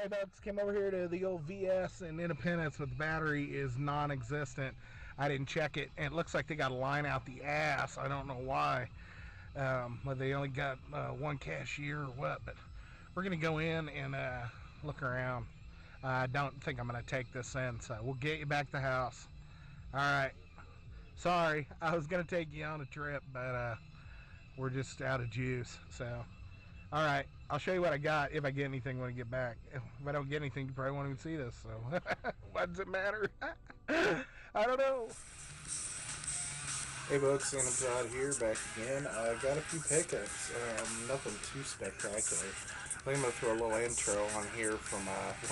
Hey, folks, came over here to the old VS in Independence, but the battery is non-existent. I didn't check it, and it looks like they got a line out the ass. I don't know why. Whether they only got one cashier or what, but we're going to go in and look around. I don't think I'm going to take this in, so we'll get you back to the house. All right. Sorry, I was going to take you on a trip, but we're just out of juice, so... All right, I'll show you what I got if I get anything when I get back. If I don't get anything, you probably won't even see this. So, what does it matter? I don't know. Hey folks, Sandamtod here, back again. I got a few pickups, nothing too spectacular. I think I'm going to throw a little intro on here from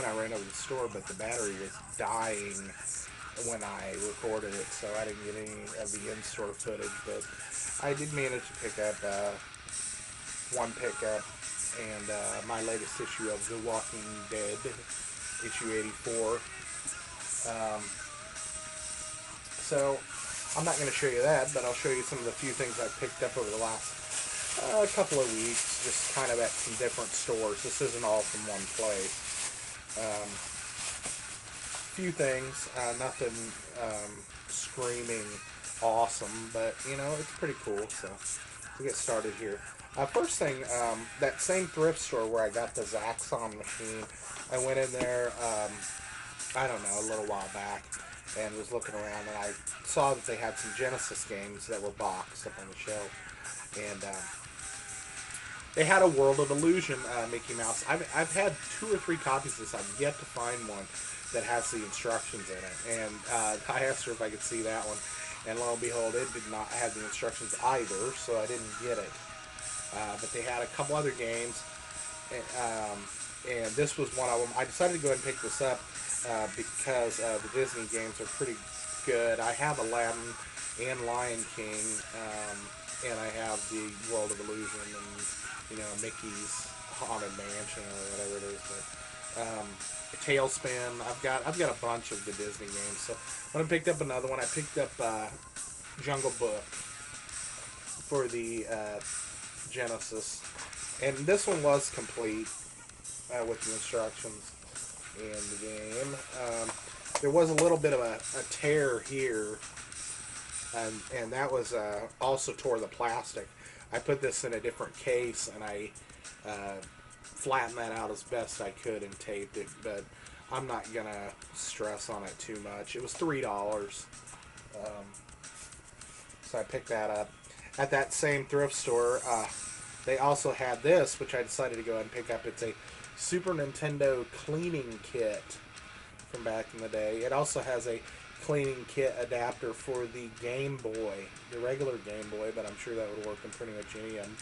when I ran over to the store, but the battery was dying when I recorded it, so I didn't get any of the in-store footage, but I did manage to pick up one pickup, and my latest issue of The Walking Dead, issue 84. So I'm not going to show you that, but I'll show you some of the few things I picked up over the last couple of weeks, just kind of at some different stores. This isn't all from one place. Few things, nothing screaming awesome, but you know, it's pretty cool. So we'll get started here. First thing, that same thrift store where I got the Zaxxon machine, I went in there, I don't know, a little while back, and was looking around, and I saw that they had some Genesis games that were boxed up on the shelf, and they had a World of Illusion Mickey Mouse. I've had 2 or 3 copies of this. I've yet to find one that has the instructions in it, and I asked her if I could see that one, and lo and behold, it did not have the instructions either, so I didn't get it. But they had a couple other games, and this was one of them. I decided to go ahead and pick this up because the Disney games are pretty good. I have Aladdin and Lion King, and I have the World of Illusion and, you know, Mickey's Haunted Mansion or whatever it is. But Tailspin, I've got a bunch of the Disney games. So when I picked up another one, I picked up Jungle Book for the Genesis, and this one was complete with the instructions in the game. There was a little bit of a tear here, and that was also tore the plastic. I put this in a different case, and I flattened that out as best I could and taped it, but I'm not gonna stress on it too much. It was $3, so I picked that up. At that same thrift store, they also had this, which I decided to go ahead and pick up. It's a Super Nintendo cleaning kit from back in the day. It also has a cleaning kit adapter for the Game Boy, the regular Game Boy, but I'm sure that would work in pretty much any of them.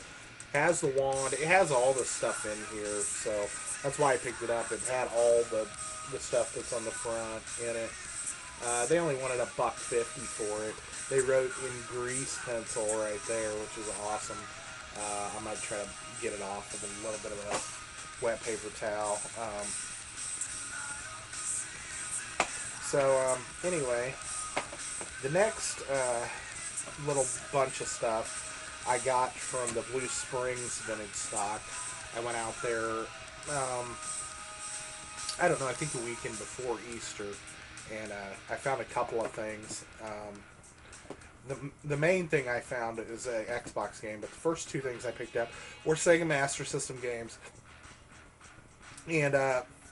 Has the wand. It has all the stuff in here, so that's why I picked it up. It had all the stuff that's on the front in it. They only wanted $1.50 for it. They wrote in grease pencil right there, which is awesome. I might try to get it off with a little bit of a wet paper towel. Anyway, the next little bunch of stuff I got from the Blue Springs vintage stock. I went out there, I don't know, I think the weekend before Easter, and I found a couple of things. The main thing I found is an Xbox game, but the first 2 things I picked up were Sega Master System games. And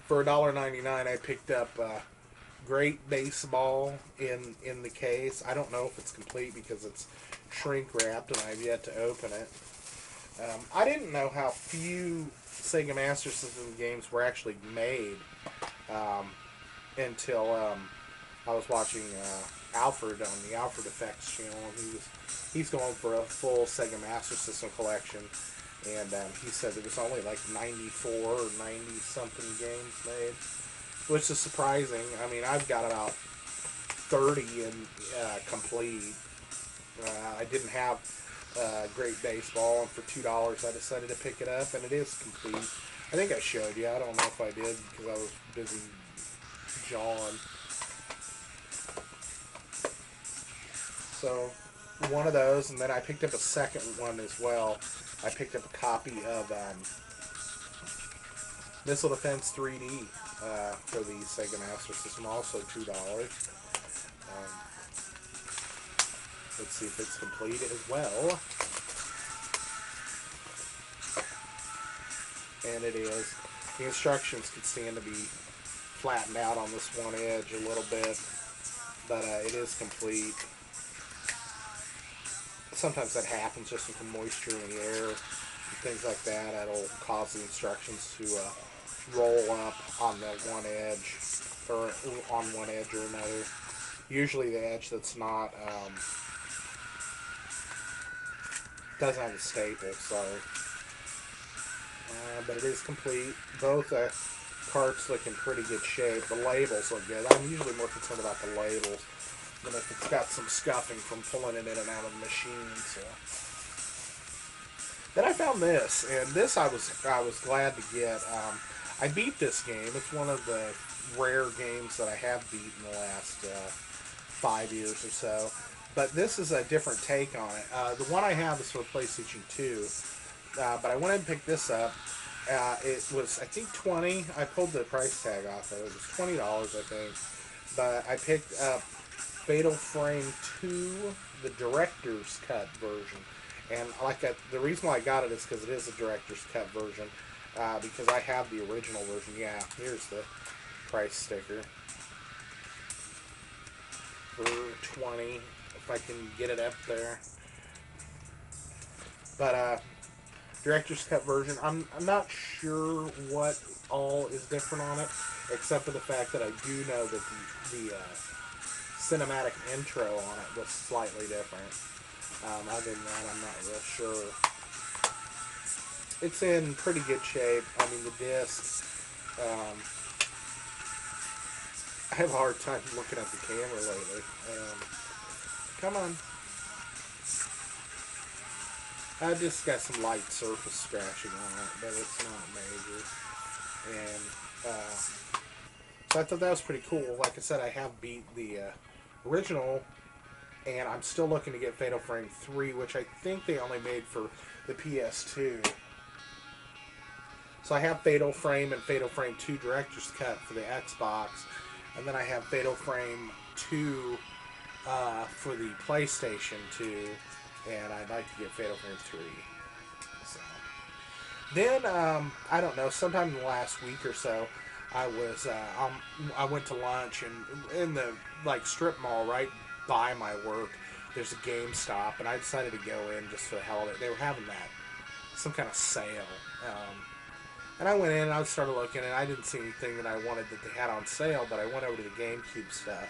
for $1.99, I picked up Great Baseball in the case. I don't know if it's complete because it's shrink wrapped and I've yet to open it. I didn't know how few Sega Master System games were actually made until I was watching Alfred on the Alfred Effects channel. He's going for a full Sega Master System collection, and he said there was only like 94 or 90 something games made, which is surprising. I mean, I've got about 30 in complete. I didn't have Great Baseball, and for $2 I decided to pick it up, and it is complete. I think I showed you. I don't know if I did because I was busy jawing. So one of those, and then I picked up a second one as well. I picked up a copy of Missile Defense 3D for the Sega Master System, also $2. Let's see if it's complete as well. And it is. The instructions could stand to be flattened out on this one edge a little bit, but it is complete. Sometimes that happens just with the moisture in the air and things like that. That'll cause the instructions to roll up on that one edge, or on one edge or another. Usually the edge that's not doesn't have a staple, sorry. But it is complete. Both carts look in pretty good shape. The labels look good. I'm usually more concerned about the labels than if it's got some scuffing from pulling it in and out of the machine. So. Then I found this, and this I was glad to get. I beat this game. It's one of the rare games that I have beat in the last 5 years or so. But this is a different take on it. The one I have is for PlayStation 2. But I went and picked this up. It was, I think, $20. I pulled the price tag off of it. It was $20, I think. But I picked up Fatal Frame 2, the Director's Cut version. And the reason why I got it is because it is a Director's Cut version. Because I have the original version. Yeah, here's the price sticker. For $20, if I can get it up there. But, Director's Cut version. I'm not sure what all is different on it, except for the fact that I do know that the cinematic intro on it was slightly different. Other than that, I'm not real sure. It's in pretty good shape. I mean, the disc. I have a hard time looking at the camera lately. Come on. I just got some light surface scratching on it, but it's not major. And so I thought that was pretty cool. Like I said, I have beat the original, and I'm still looking to get Fatal Frame 3, which I think they only made for the PS2. So I have Fatal Frame and Fatal Frame 2 Director's Cut for the Xbox, and then I have Fatal Frame 2 for the PlayStation 2. And I'd like to get Fatal Frame 3. So. Then, I don't know, sometime in the last week or so, I went to lunch, and in the, strip mall right by my work, there's a GameStop, and I decided to go in just for the hell of it. They were having some kind of sale. And I went in, and I started looking, and I didn't see anything that I wanted that they had on sale, but I went over to the GameCube stuff.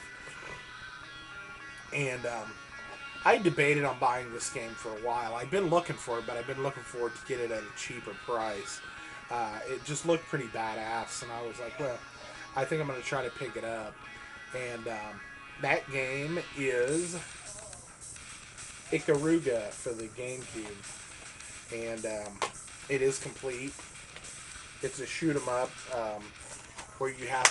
And, I debated on buying this game for a while. I've been looking for it, but I've been looking for it to get it at a cheaper price. It just looked pretty badass, and I was like, well, I think I'm going to try to pick it up. And that game is Ikaruga for the GameCube. And it is complete. It's a shoot 'em up where you have,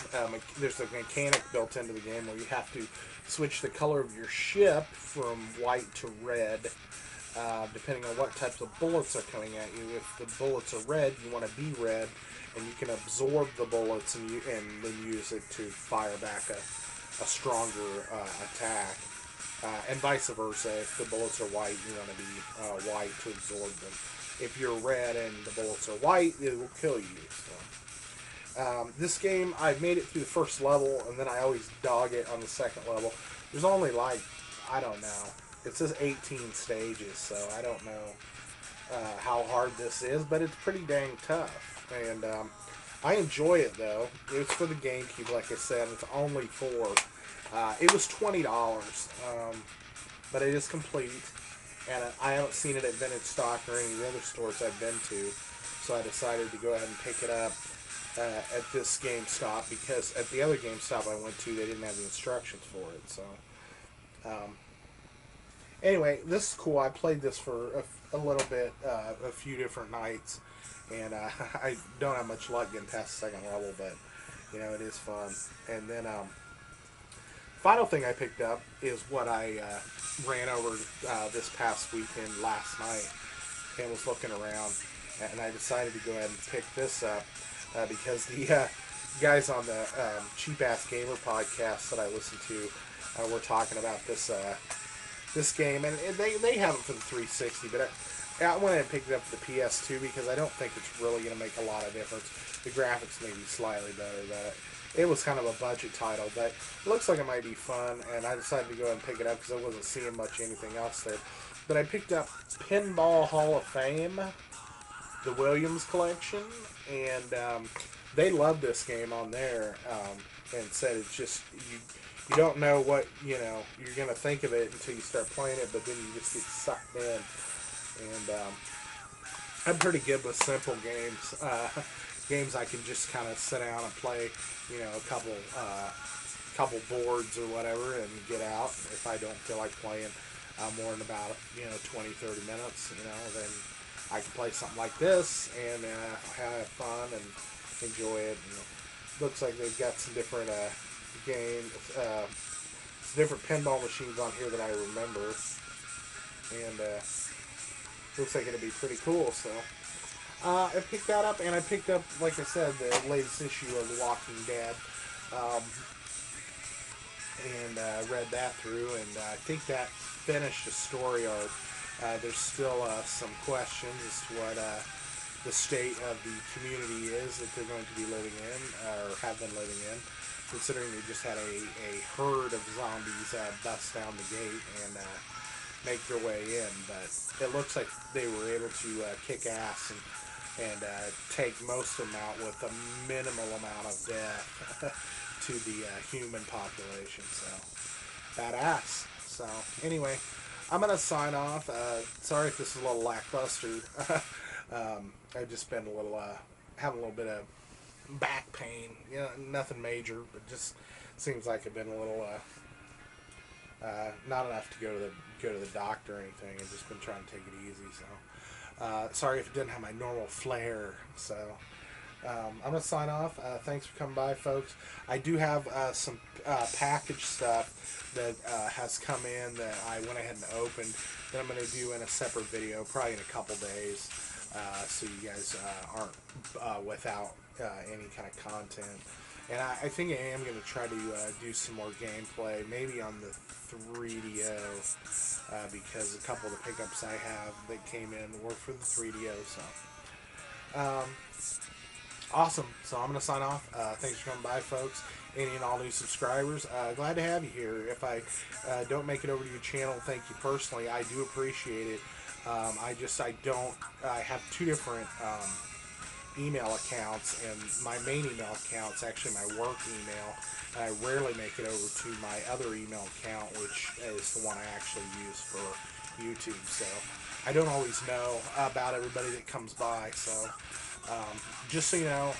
there's a mechanic built into the game where you have to switch the color of your ship from white to red, depending on what types of bullets are coming at you. If the bullets are red, you want to be red, and you can absorb the bullets and then use it to fire back a stronger attack. And vice versa. If the bullets are white, you want to be white to absorb them. If you're red and the bullets are white, it will kill you. So. This game, I made it through the first level, and then I always dog it on the second level. There's only I don't know. It says 18 stages, so I don't know how hard this is, but it's pretty dang tough. And I enjoy it, though. It's for the GameCube, like I said. It's only it was $20, but it is complete. And I haven't seen it at Vintage Stock or any of the other stores I've been to, so I decided to go ahead and pick it up at this GameStop, because at the other GameStop I went to, they didn't have the instructions for it. So, anyway, this is cool. I played this for a little bit, a few different nights, and I don't have much luck getting past the second level, but it is fun. And then final thing I picked up is what I ran over this past weekend last night, and was looking around, and I decided to go ahead and pick this up. because the guys on the Cheap Ass Gamer podcast that I listen to were talking about this game, and they have it for the 360, but I went and picked it up for the PS2 because I don't think it's really going to make a lot of difference. The graphics may be slightly better, but it was kind of a budget title, but it looks like it might be fun, and I decided to go ahead and pick it up because I wasn't seeing much anything else there. But I picked up Pinball Hall of Fame, the Williams collection, and they love this game on there, and said it's just you don't know what you're gonna think of it until you start playing it, but then you just get sucked in. And I'm pretty good with simple games, games I can just kind of sit down and play, a couple boards or whatever, and get out. If I don't feel like playing more than about 20, 30 minutes, then I can play something like this and have fun and enjoy it. Looks like they've got some different games, some different pinball machines on here that I remember, and looks like it'll be pretty cool. So I picked that up, and I picked up, like I said, the latest issue of The Walking Dead, and read that through, and I think that finished a story arc. There's still some questions as to what the state of the community is that they're going to be living in, or have been living in, considering they just had a herd of zombies bust down the gate and make their way in. But it looks like they were able to kick ass and take most of them out with a minimal amount of death to the human population. So, badass. So, anyway, I'm going to sign off. Sorry if this is a little lackluster. I've just been having a little bit of back pain. Nothing major, but just seems like I've been a little, not enough to go to the doctor or anything. I've just been trying to take it easy. So, sorry if it didn't have my normal flair. So, I'm going to sign off. Thanks for coming by, folks. I do have some package stuff that has come in that I went ahead and opened that I'm going to do in a separate video, probably in a couple days, so you guys aren't without any kind of content. And I think I am going to try to do some more gameplay, maybe on the 3DO, because a couple of the pickups I have that came in were for the 3DO. So, awesome. So I'm going to sign off. Thanks for coming by, folks. Any and all new subscribers, glad to have you here. If I don't make it over to your channel, thank you personally. I do appreciate it. I have two different email accounts, and my main email account's actually my work email. And I rarely make it over to my other email account, which is the one I actually use for YouTube. So I don't always know about everybody that comes by. So just so you know,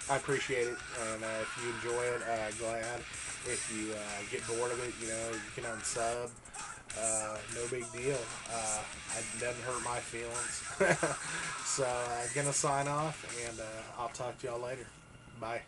I appreciate it, and if you enjoy it, glad. If you get bored of it, you can unsub. No big deal. It doesn't hurt my feelings. So I'm gonna sign off, and I'll talk to y'all later. Bye.